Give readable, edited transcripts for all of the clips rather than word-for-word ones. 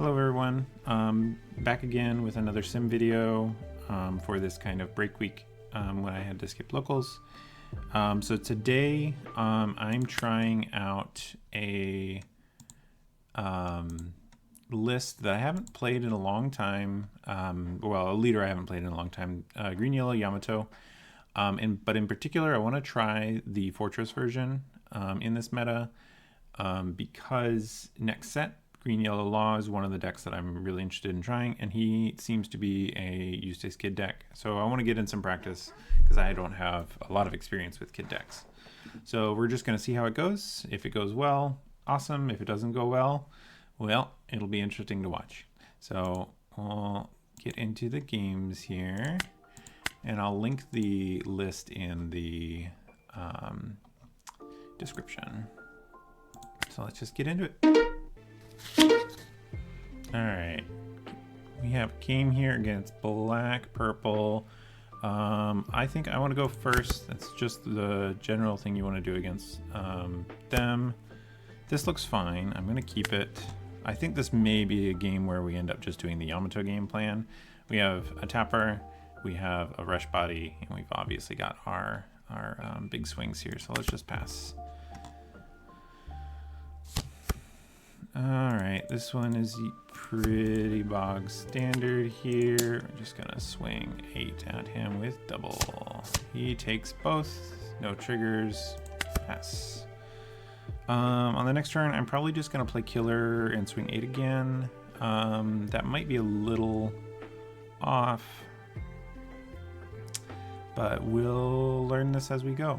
Hello everyone, back again with another sim video for this kind of break week when I had to skip locals. So today I'm trying out a list that I haven't played in a long time, well, a leader I haven't played in a long time, green, yellow, Yamato. But in particular I want to try the fortress version in this meta because next set Green Yellow Law is one of the decks that I'm really interested in trying, and he seems to be a Eustace Kid deck. So I want to get in some practice because I don't have a lot of experience with Kid decks. So we're just going to see how it goes. If it goes well, awesome. If it doesn't go well, it'll be interesting to watch. So we'll get into the games here, and I'll link the list in the description. So let's just get into it. Alright, we have a game here against black, purple. I think I want to go first. That's just the general thing you want to do against them. This looks fine. I'm going to keep it. I think this may be a game where we end up just doing the Yamato game plan. We have a tapper, we have a rush body, and we've obviously got our big swings here. So let's just pass. Alright, this one is pretty bog standard here. I'm just gonna swing 8 at him with double. He takes both, no triggers, pass. On the next turn, I'm probably just gonna play killer and swing 8 again. That might be a little off, but we'll learn this as we go.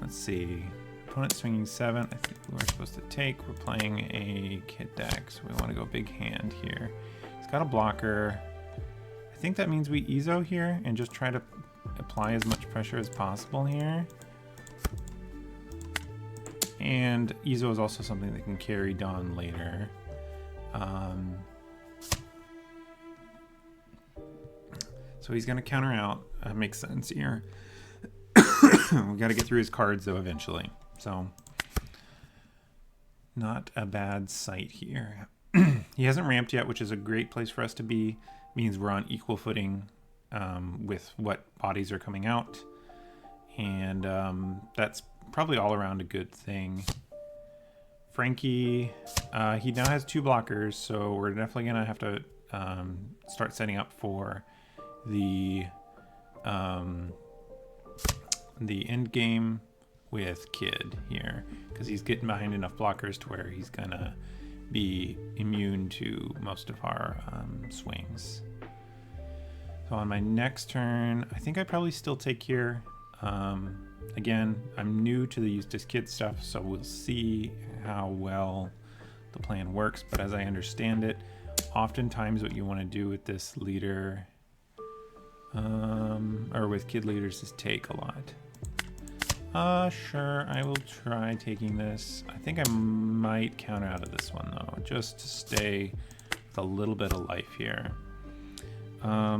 Let's see. Opponent swinging 7. I think we're supposed to take. We're playing a kid deck, so we want to go big hand here. He's got a blocker. I think that means we EZO here and just try to apply as much pressure as possible here. And EZO is also something that can carry Dawn later. So he's going to counter out. Makes sense here. We got to get through his cards though eventually. So, not a bad sight here. He hasn't ramped yet, which is a great place for us to be. Means we're on equal footing with what bodies are coming out. And that's probably all around a good thing. Frankie, he now has 2 blockers, so we're definitely going to have to start setting up for the end game with Kid here, because he's getting behind enough blockers to where he's gonna be immune to most of our swings. So on my next turn, I think I probably still take here. Again, I'm new to the Eustace Kid stuff, so we'll see how well the plan works, but as I understand it, oftentimes what you want to do with this leader or with kid leaders is take a lot. Sure, I will try taking this. I think I might counter out of this one though, just to stay with a little bit of life here.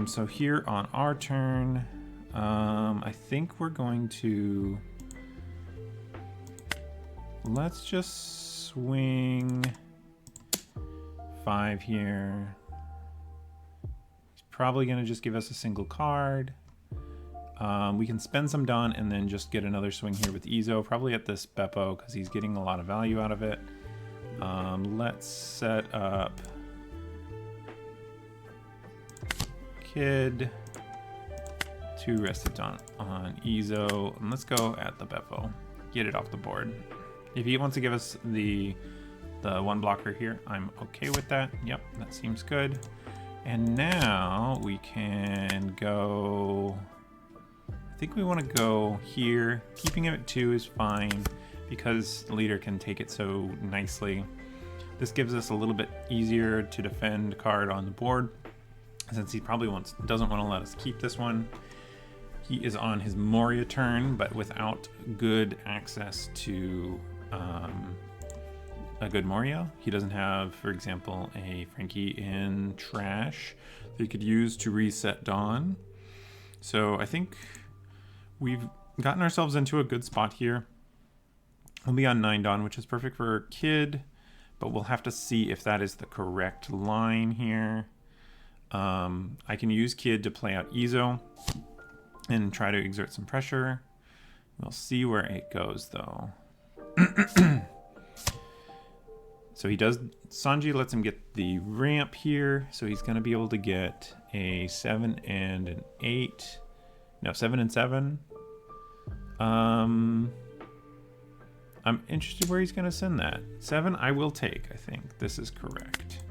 So here on our turn, I think we're going to, let's just swing 5 here. He's probably gonna just give us a single card. We can spend some Dawn and then just get another swing here with EZO, probably at this Beppo because he's getting a lot of value out of it. Let's set up Kid, 2 rested Dawn on EZO, and let's go at the Beppo. Get it off the board. If he wants to give us the 1 blocker here, I'm okay with that. Yep, that seems good. And now we can go, I think we want to go here. Keeping it at 2 is fine because the leader can take it so nicely. This gives us a little bit easier to defend card on the board since he probably doesn't want to let us keep this one. He is on his Moria turn, but without good access to a good Moria. He doesn't have, for example, a Frankie in trash that he could use to reset Dawn. So I think we've gotten ourselves into a good spot here. We'll be on 9 Dawn, which is perfect for Kid, but we'll have to see if that is the correct line here. I can use Kid to play out Izo and try to exert some pressure. We'll see where it goes, though. So he does, Sanji lets him get the ramp here, so he's going to be able to get a 7 and an 8. No, 7 and 7. I'm interested where he's going to send that. 7 I will take, I think. This is correct.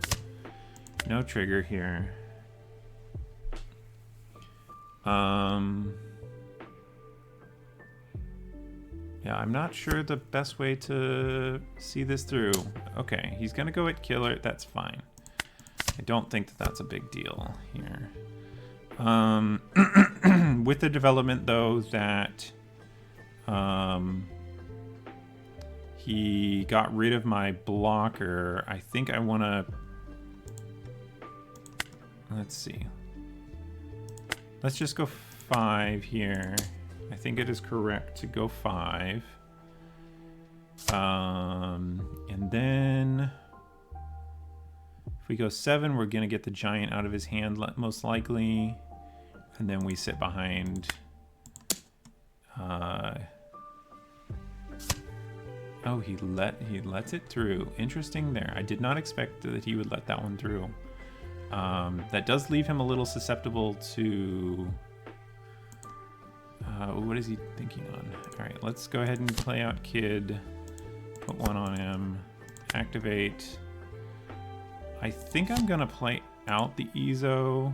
No trigger here. Yeah, I'm not sure the best way to see this through. Okay, he's gonna go at killer, that's fine. I don't think that that's a big deal here. With the development though that he got rid of my blocker, I think I wanna, let's see. Let's just go 5 here. I think it is correct to go 5. And then if we go 7, we're gonna get the giant out of his hand most likely. And then we sit behind. Oh, he lets it through. Interesting there. I did not expect that he would let that one through. That does leave him a little susceptible to... what is he thinking on? All right, let's go ahead and play out Kid. Put 1 on him. Activate. I think I'm gonna play out the Izo.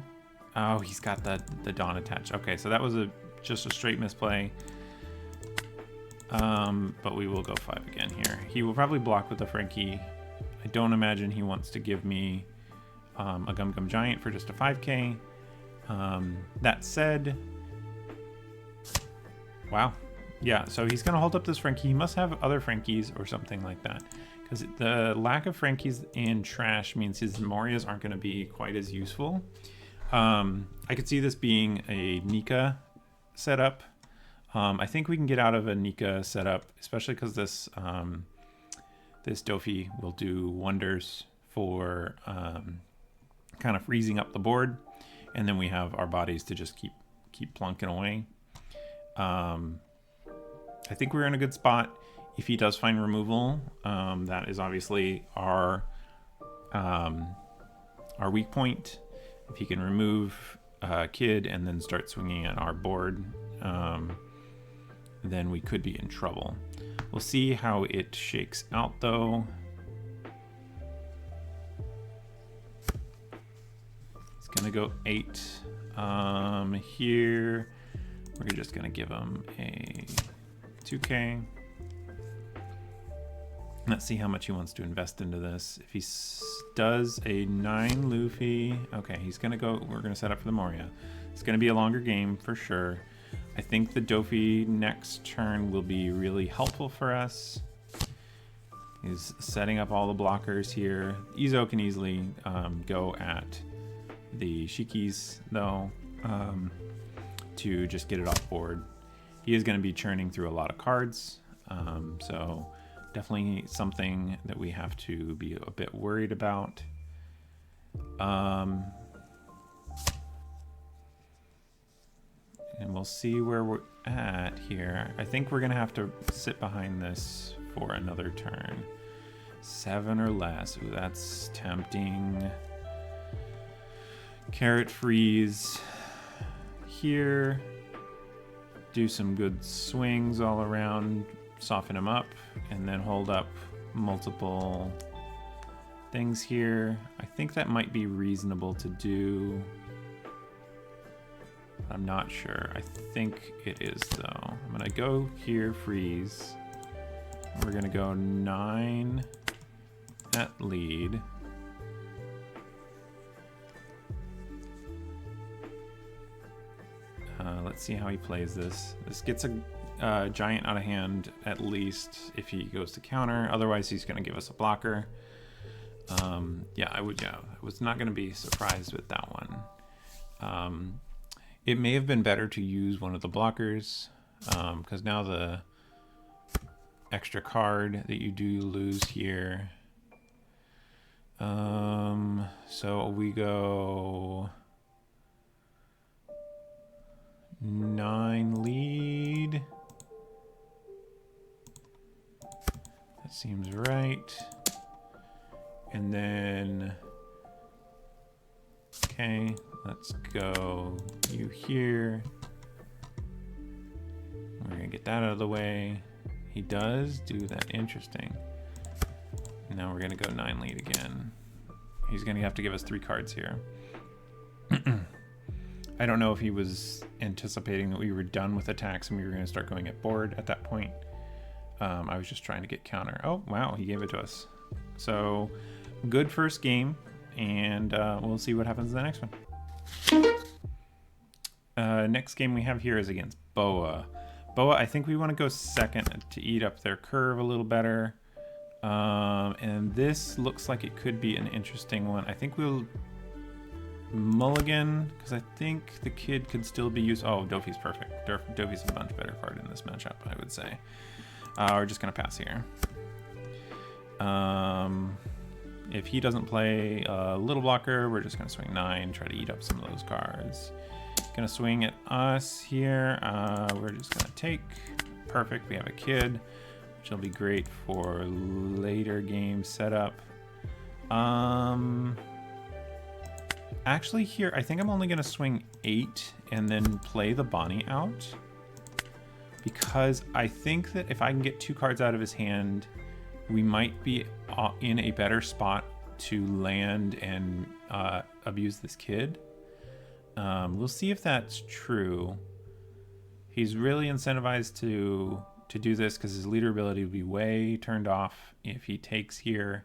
Oh, he's got the Dawn attached. Okay, so that was just a straight misplay. But we will go 5 again here. He will probably block with the Frankie. I don't imagine he wants to give me a Gum Gum Giant for just a 5k. That said, wow. Yeah, so he's going to hold up this Frankie. He must have other Frankies or something like that. Because the lack of Frankies in trash means his Morias aren't going to be quite as useful. I could see this being a Nika setup. I think we can get out of a Nika setup, especially because this this Dofi will do wonders for kind of freezing up the board. And then we have our bodies to just keep plunking away. I think we're in a good spot. If he does find removal, that is obviously our weak point. If he can remove Kid and then start swinging at our board, then we could be in trouble. We'll see how it shakes out though. He's gonna go 8 here. We're just gonna give him a 2k. Let's see how much he wants to invest into this. If he does a 9 Luffy, okay, he's gonna go, we're gonna set up for the Moria. It's gonna be a longer game for sure. I think the Dofi next turn will be really helpful for us. He's setting up all the blockers here. Izo can easily go at the Shikis though, to just get it off board. He is going to be churning through a lot of cards, so definitely something that we have to be a bit worried about. And we'll see where we're at here. I think we're going to have to sit behind this for another turn. 7 or less. Ooh, that's tempting. Carrot freeze here. Do some good swings all around. Soften him up. And then hold up multiple things here. I think that might be reasonable to do. I'm not sure. I think it is though. I'm gonna go here, freeze. We're gonna go 9 at lead. Let's see how he plays this. This gets a giant out of hand at least if he goes to counter. Otherwise, he's gonna give us a blocker. Yeah, I was not gonna be surprised with that one. It may have been better to use one of the blockers, because now the extra card that you do lose here So we go 9 lead. That seems right. And then, okay, let's go you here. We're gonna get that out of the way. He does do that, interesting. Now we're gonna go 9 lead again. He's gonna have to give us 3 cards here. I don't know if he was anticipating that we were done with attacks and we were gonna start going at board at that point. I was just trying to get counter. Oh, wow, he gave it to us. So, good first game, and we'll see what happens in the next one. Next game we have here is against Boa. Boa, I think we want to go second to eat up their curve a little better. And this looks like it could be an interesting one. I think we'll mulligan, because I think the kid could still be used. Oh, Dofi's perfect. Dofi's a much better card in this matchup, I would say. We're just going to pass here. If he doesn't play a little blocker, we're just going to swing 9, try to eat up some of those cards. Going to swing at us here. We're just going to take. Perfect. We have a kid, which will be great for later game setup. Actually here, I think I'm only going to swing 8 and then play the Bonnie out. Because I think that if I can get 2 cards out of his hand, we might be in a better spot to land and abuse this kid. We'll see if that's true. He's really incentivized to do this because his leader ability will be way turned off if he takes here.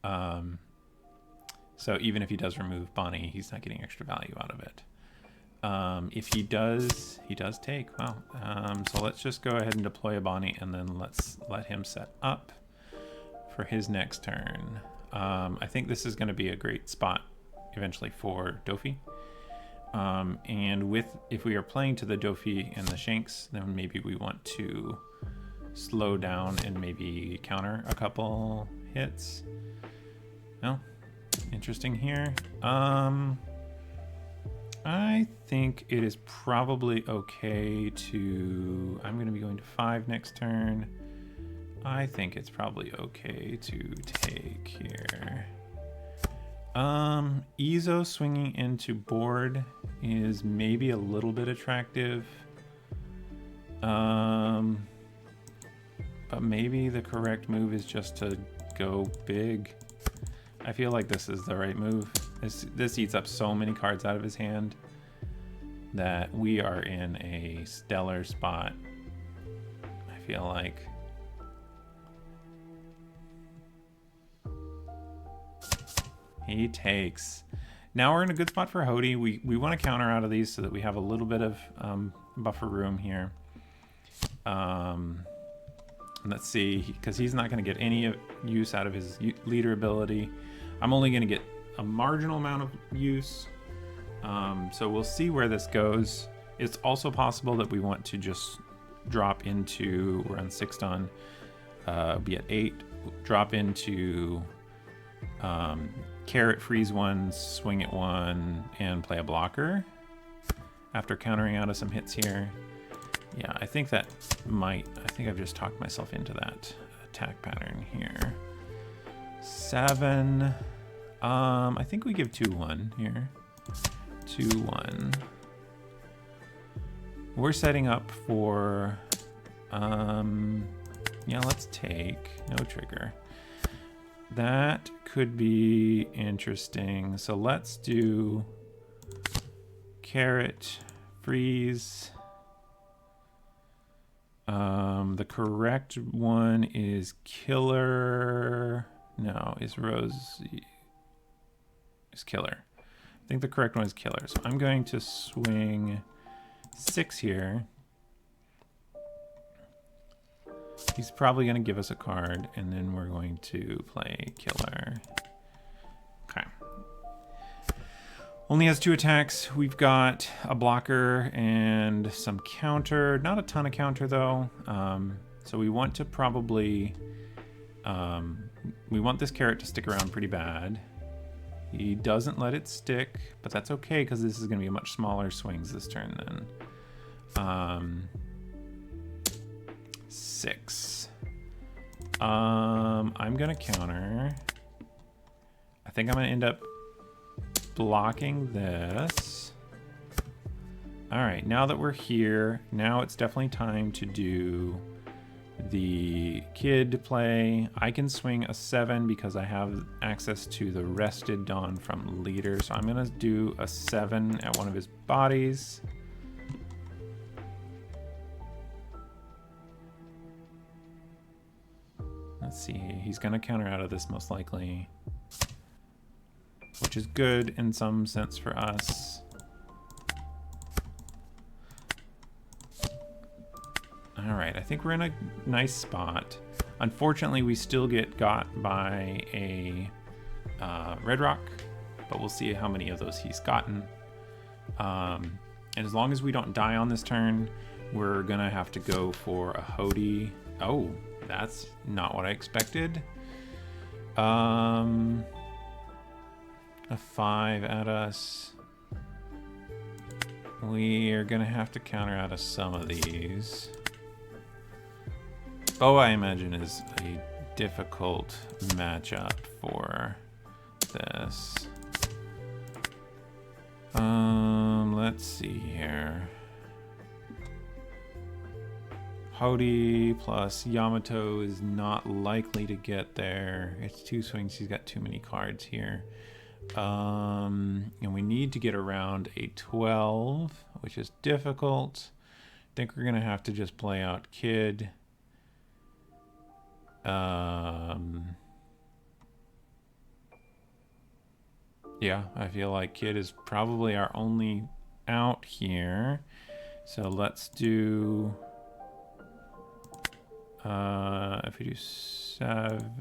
So even if he does remove Bonnie, he's not getting extra value out of it. If he does take. Wow. So let's just go ahead and deploy a Bonnie, and then let's let him set up for his next turn. I think this is going to be a great spot eventually for Dofi. And if we are playing to the Dofi and the Shanks, then maybe we want to slow down and maybe counter a couple hits. No, interesting here. I think it is probably okay to, I'm going to be going to 5 next turn. I think it's probably okay to take here. Izo swinging into board is maybe a little bit attractive. But maybe the correct move is just to go big. I feel like this is the right move. This eats up so many cards out of his hand that we are in a stellar spot, I feel like. He takes. Now we're in a good spot for Hody. We want to counter out of these so that we have a little bit of buffer room here. Let's see, because he's not going to get any use out of his leader ability. I'm only going to get a marginal amount of use. So we'll see where this goes. It's also possible that we want to just drop into, we're on 6 done, be at 8, drop into carrot, freeze 1, swing at 1, and play a blocker after countering out of some hits here. Yeah, I think that might, I think I've just talked myself into that attack pattern here. 7. I think we give 2-1 here. 2-1. We're setting up for, yeah, let's take, no trigger. That could be interesting. So let's do carrot, freeze. The correct one is killer. No, is Rose is killer. I think the correct one is killer. So I'm going to swing 6 here. He's probably going to give us a card, and then we're going to play killer. Okay. Only has 2 attacks. We've got a blocker and some counter. Not a ton of counter, though. So we want to probably We want this carrot to stick around pretty bad. He doesn't let it stick, but that's okay because this is going to be a much smaller swings this turn then. 6. I'm going to counter. I think I'm going to end up blocking this. All right, now that we're here, now it's definitely time to do the kid play. I can swing a 7 because I have access to the rested Dawn from leader. So I'm gonna do a 7 at one of his bodies. Let's see, he's gonna counter out of this most likely, which is good in some sense for us. All right, I think we're in a nice spot. Unfortunately, we still get got by a red rock, but we'll see how many of those he's gotten. And as long as we don't die on this turn, we're gonna have to go for a Hody. Oh, that's not what I expected. A 5 at us. We are gonna have to counter out of some of these. Oh, I imagine is a difficult matchup for this. Let's see here. Hody plus Yamato is not likely to get there. It's 2 swings. He's got too many cards here. And we need to get around a 12, which is difficult. I think we're gonna have to just play out Kid. Yeah, I feel like Kid is probably our only out here. So let's do, if we do 7,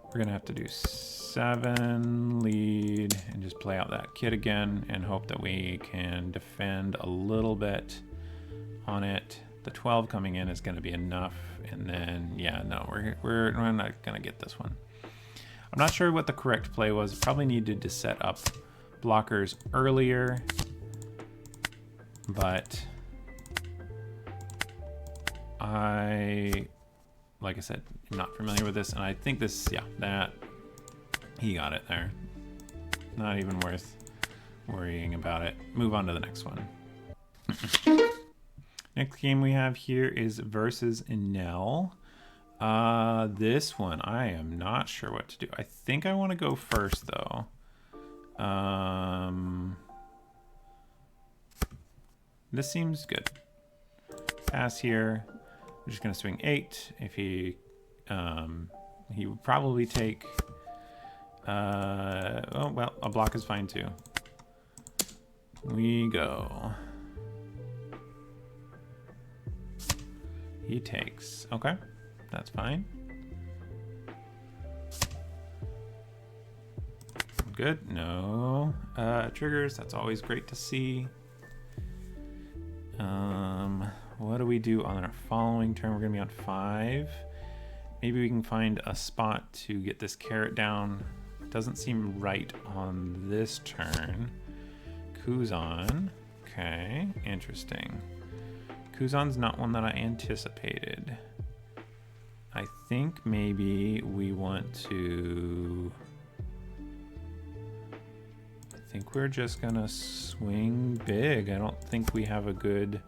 we're gonna have to do 7 lead and just play out that Kid again and hope that we can defend a little bit on it. The 12 coming in is gonna be enough, and then yeah, no, we're not gonna get this one. I'm not sure what the correct play was. Probably needed to set up blockers earlier, but like I said, I'm not familiar with this, and I think this, yeah, that he got it there. Not even worth worrying about it. Move on to the next one. Next game we have here is versus Enel. This one, I am not sure what to do. I think I want to go first, though. This seems good. Pass here. We're just going to swing 8. If he would probably take... oh, well, a block is fine, too. We go. He takes. Okay. That's fine. Good. No triggers. That's always great to see. What do we do on our following turn? We're going to be on 5. Maybe we can find a spot to get this carrot down. Doesn't seem right on this turn. Kuzan. Okay. Interesting. Kuzan's not one that I anticipated. I think maybe we want to... I think we're just gonna swing big. I don't think we have a good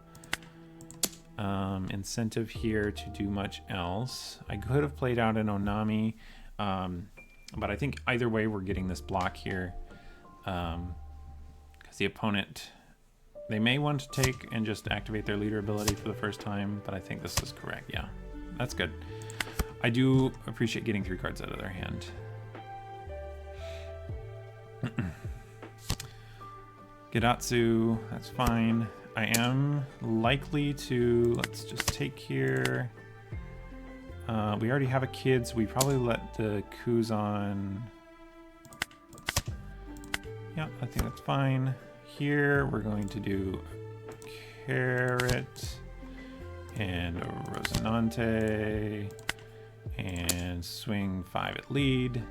incentive here to do much else. I could have played out an Onami, but I think either way we're getting this block here, because the opponent, they may want to take and just activate their leader ability for the first time, but I think this is correct. Yeah, that's good. I do appreciate getting 3 cards out of their hand. Gidatsu, that's fine. I am likely to, let's just take here. We already have a kid, so we probably let the Kuzan. Yeah, I think that's fine. Here, we're going to do carrot and Rosinante, and swing 5 at lead.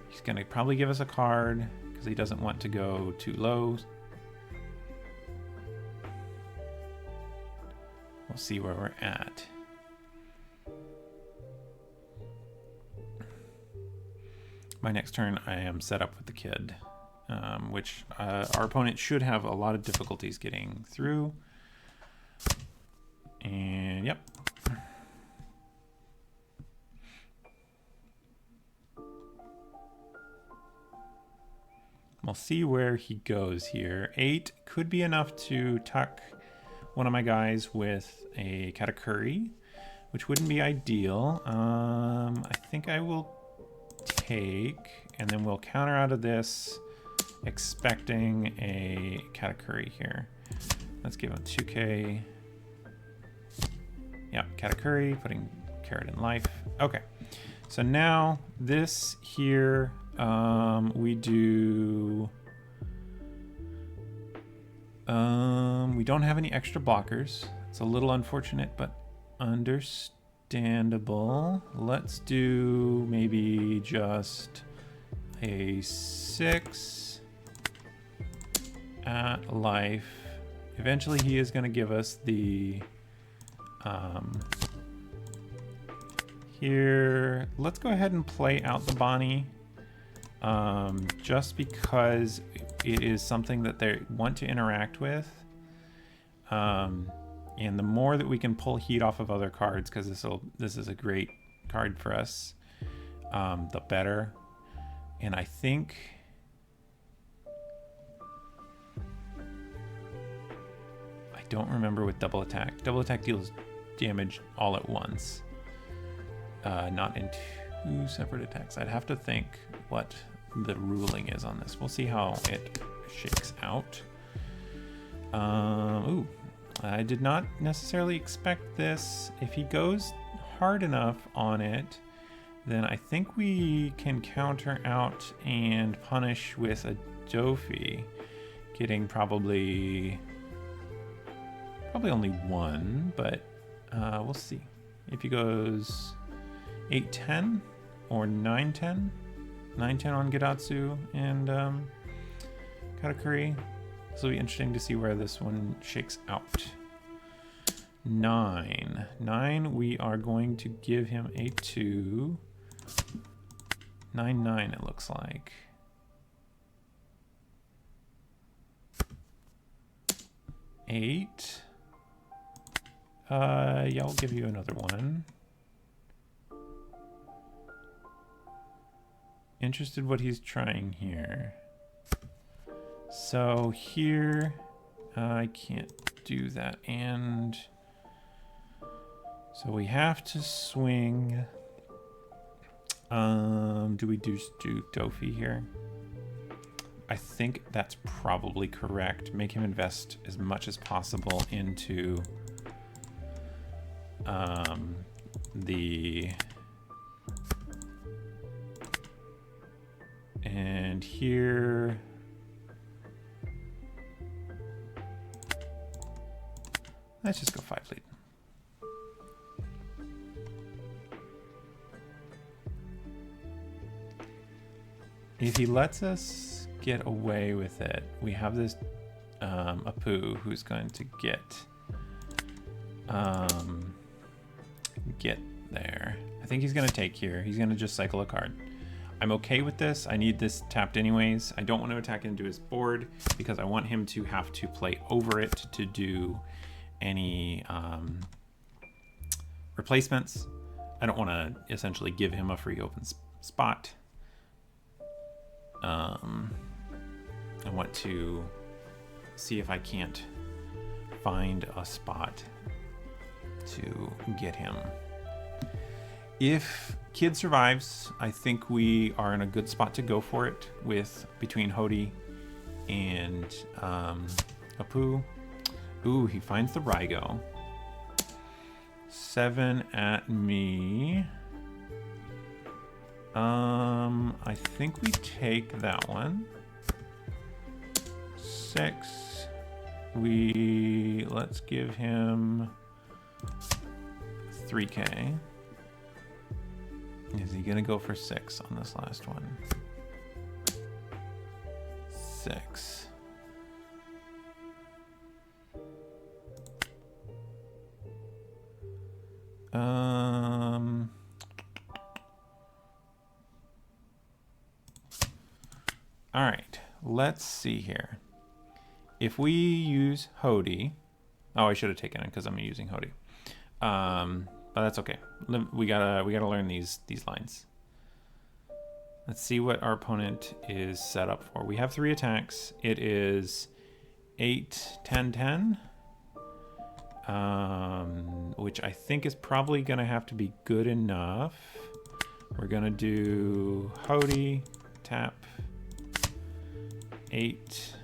He's gonna probably give us a card because he doesn't want to go too low. We'll see where we're at. My next turn, I am set up with the kid, which our opponent should have a lot of difficulties getting through. And yep. We'll see where he goes here. 8 could be enough to tuck one of my guys with a Katakuri, which wouldn't be ideal. I think I will take, and then we'll counter out of this, expecting a Katakuri here. Let's give him 2k. Yeah, Katakuri, putting carrot in life. Okay, so now this here, we do... we don't have any extra blockers. It's a little unfortunate, but understandable. Let's do maybe just a 6 at life. Eventually he is going to give us the here. Let's go ahead and play out the Bonnie, just because it is something that they want to interact with, and the more that we can pull heat off of other cards, because this is a great card for us, the better. And I think I don't remember with double attack. Double attack deals damage all at once, not in 2 separate attacks. I'd have to think what the ruling is on this. We'll see how it shakes out. Ooh, I did not necessarily expect this. If he goes hard enough on it, then I think we can counter out and punish with a Dofi, getting probably only 1, but we'll see. If he goes 8-10 or 9-10, 9-10 on Gedatsu and Katakuri. This will be interesting to see where this one shakes out. 9. 9, we are going to give him a 2. 9-9 it looks like. 8. Yeah, I'll give you another 1. Interested what he's trying here. So here, I can't do that, and so we have to swing. Do we do Dofi here? I think that's probably correct. Make him invest as much as possible into and here let's just go 5 lead. If he lets us get away with it, we have this Apu who's going to get there. I think he's going to take here. He's going to just cycle a card. I'm okay with this. I need this tapped anyways. I don't want to attack into his board because I want him to have to play over it to do any replacements. I don't want to essentially give him a free open spot. I want to see if I can't find a spot to get him. If Kid survives, I think we are in a good spot to go for it with between Hody and Apu. Ooh, he finds the Raigo. 7 at me. I think we take that one. 6. Let's give him 3K. Is he gonna go for 6 on this last one? 6. All right, let's see here. If we use Hody, oh, I should have taken it because I'm using Hody. But that's okay. We gotta learn these lines. Let's see what our opponent is set up for. We have 3 attacks. It is 8, 10, 10. Which I think is probably gonna have to be good enough. We're gonna do Hody, tap, 8.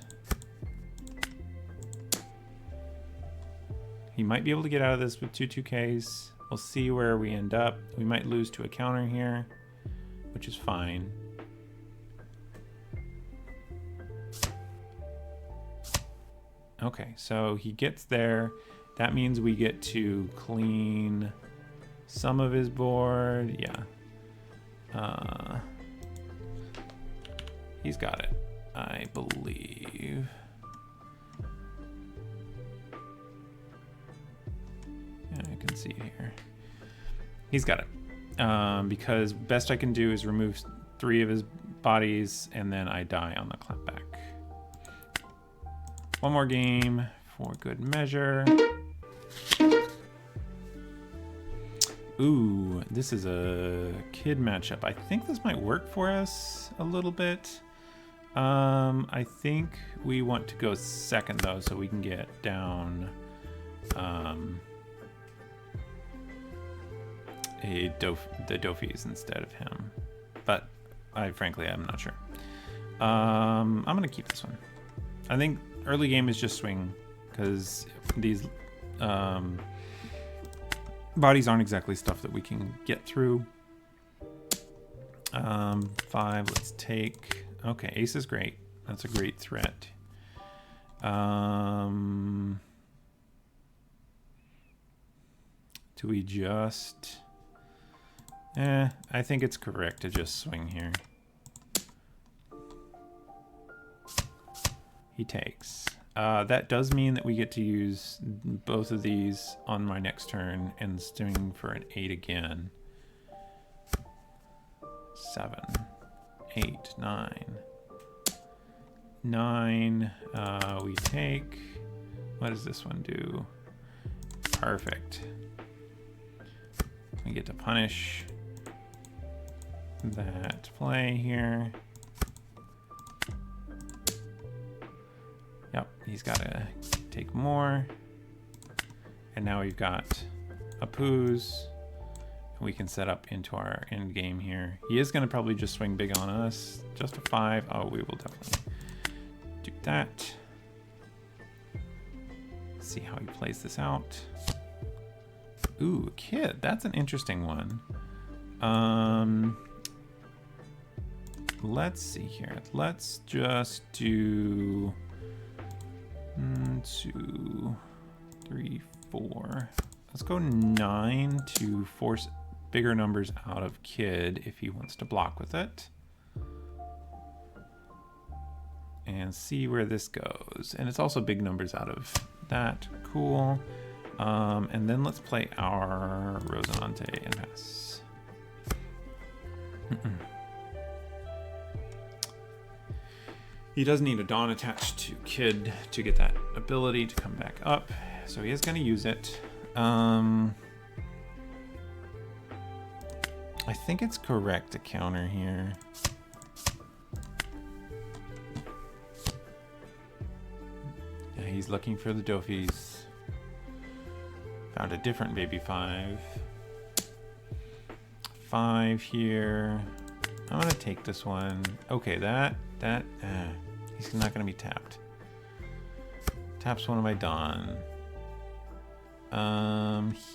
He might be able to get out of this with 2 2Ks. We'll see where we end up. We might lose to a counter here, which is fine. Okay, so he gets there. That means we get to clean some of his board. Yeah. He's got it, I believe. Yeah, I can see here. He's got it. Because best I can do is remove 3 of his bodies and then I die on the clapback. One more game for good measure. Ooh, this is a kid matchup. I think this might work for us a little bit. I think we want to go second though, so we can get down the Dofis instead of him. But frankly, I'm not sure. I'm gonna keep this one. I think early game is just swing because these bodies aren't exactly stuff that we can get through. 5, let's take. Okay, ace is great. That's a great threat. Do we just... I think it's correct to just swing here. He takes. That does mean that we get to use both of these on my next turn and swing for an 8 again. 7, 8, 9. 9, we take. What does this one do? Perfect. We get to punish that play here. Yep, he's got to take more. And now we've got a Poos. We can set up into our end game here. He is going to probably just swing big on us. Just a 5. Oh, we will definitely do that. Let's see how he plays this out. Ooh, kid. That's an interesting one. Let's see here. Let's just do 2, 3, 4. Let's go 9 to force bigger numbers out of kid if he wants to block with it. And see where this goes. And it's also big numbers out of that. Cool. And then let's play our Rosinante and pass. He does need a Dawn attached to kid to get that ability to come back up. So he is going to use it. I think it's correct to counter here. Yeah, he's looking for the Dofis. Found a different baby 5. 5 here. I'm gonna take this one. Okay, he's not gonna be tapped. Taps one of my Dawn.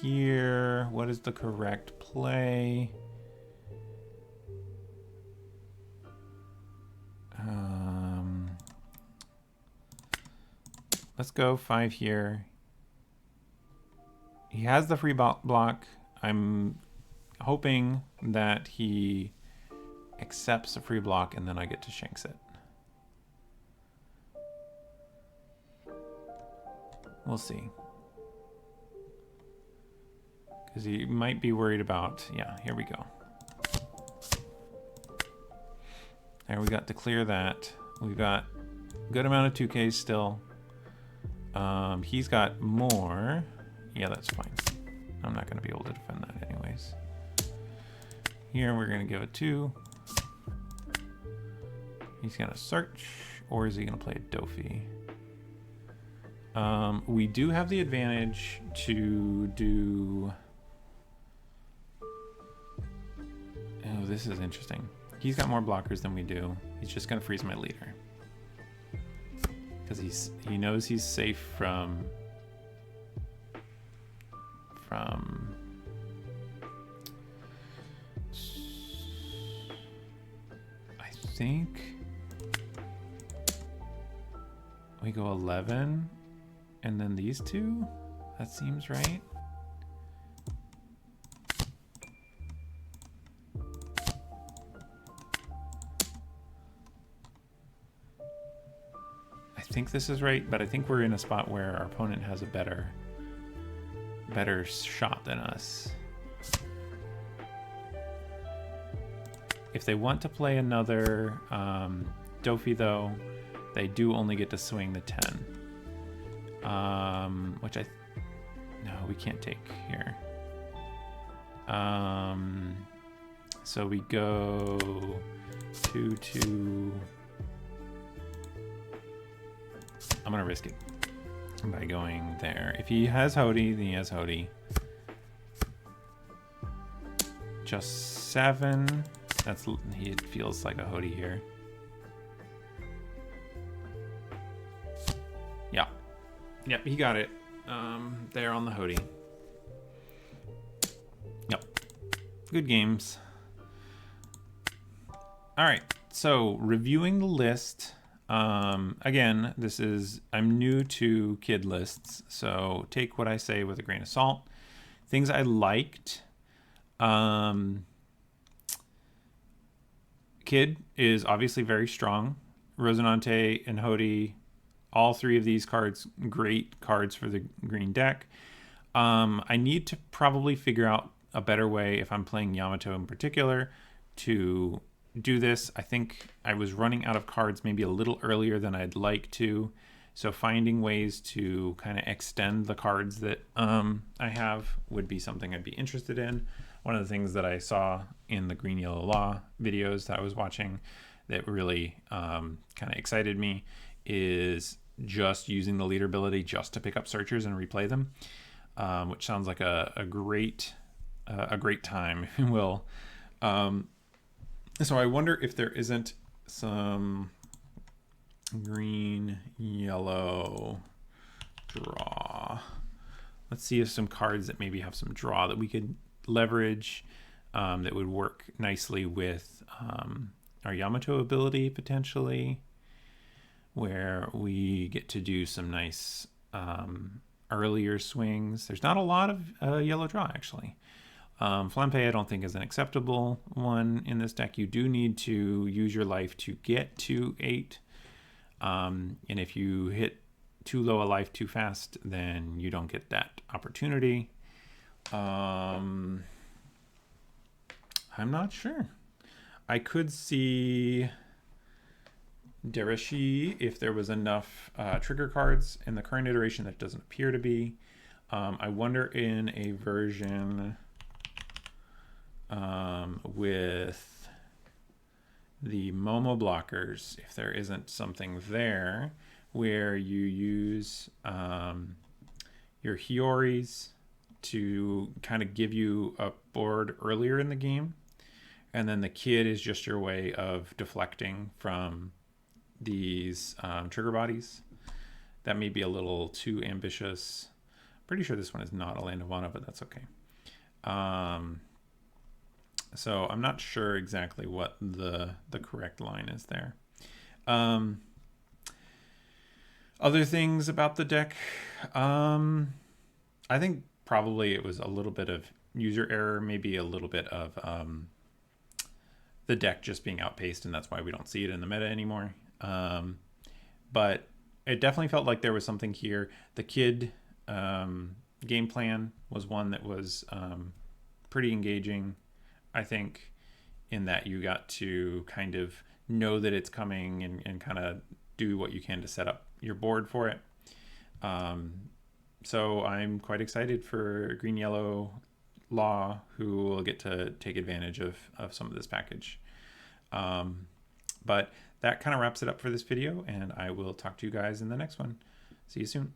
Here, what is the correct play? Let's go 5 here. he has the free block. I'm hoping that he accepts a free block and then I get to Shanks it. We'll see. Because he might be worried about, yeah, here we go. There, we got to clear that. We've got a good amount of 2Ks still. He's got more. Yeah, that's fine. I'm not going to be able to defend that anyways. Here, we're going to give it 2. He's going to search, or is he going to play a Dofi? We do have the advantage to do... Oh, this is interesting. He's got more blockers than we do. He's just going to freeze my leader. Because he knows he's safe from... I think... We go 11, and then these two? That seems right. I think this is right, but I think we're in a spot where our opponent has a better shot than us. If they want to play another Dofi though, they do only get to swing the 10. Which no, we can't take here. So we go 2-2. I'm gonna risk it by going there. If he has Hody, then he has Hody. Just 7. He feels like a Hody here. Yeah. Yep, he got it. There on the Hody. Yep. Good games. All right. So reviewing the list. Again, I'm new to kid lists, so take what I say with a grain of salt. Things I liked. Kid is obviously very strong. Rosinante and Hody, all 3 of these cards, great cards for the green deck. I need to probably figure out a better way, if I'm playing Yamato in particular, to do this. I think I was running out of cards maybe a little earlier than I'd like to. So finding ways to kind of extend the cards that I have would be something I'd be interested in. One of the things that I saw in the Green Yellow Law videos that I was watching that really kind of excited me is just using the leader ability just to pick up searchers and replay them, which sounds like a great time, if you will. So I wonder if there isn't some green, yellow draw. Let's see if some cards that maybe have some draw that we could leverage that would work nicely with our Yamato ability potentially, where we get to do some nice earlier swings. There's not a lot of yellow draw actually. Flampe I don't think is an acceptable one in this deck. You do need to use your life to get to 8. And if you hit too low a life too fast, then you don't get that opportunity. I'm not sure. I could see Derashi if there was enough trigger cards in the current iteration. That doesn't appear to be. I wonder in a version with the Momo blockers, if there isn't something there where you use your Hioris to kind of give you a board earlier in the game, and then the kid is just your way of deflecting from these trigger bodies. That may be a little too ambitious. Pretty sure this one is not a Land of Mana, but that's okay. So I'm not sure exactly what the correct line is there. Other things about the deck. I think probably it was a little bit of user error, maybe a little bit of the deck just being outpaced, and that's why we don't see it in the meta anymore. But it definitely felt like there was something here. The kid game plan was one that was pretty engaging, I think, in that you got to kind of know that it's coming and kind of do what you can to set up your board for it. So I'm quite excited for Green Yellow Law, who will get to take advantage of some of this package. But that kind of wraps it up for this video, and I will talk to you guys in the next one. See you soon.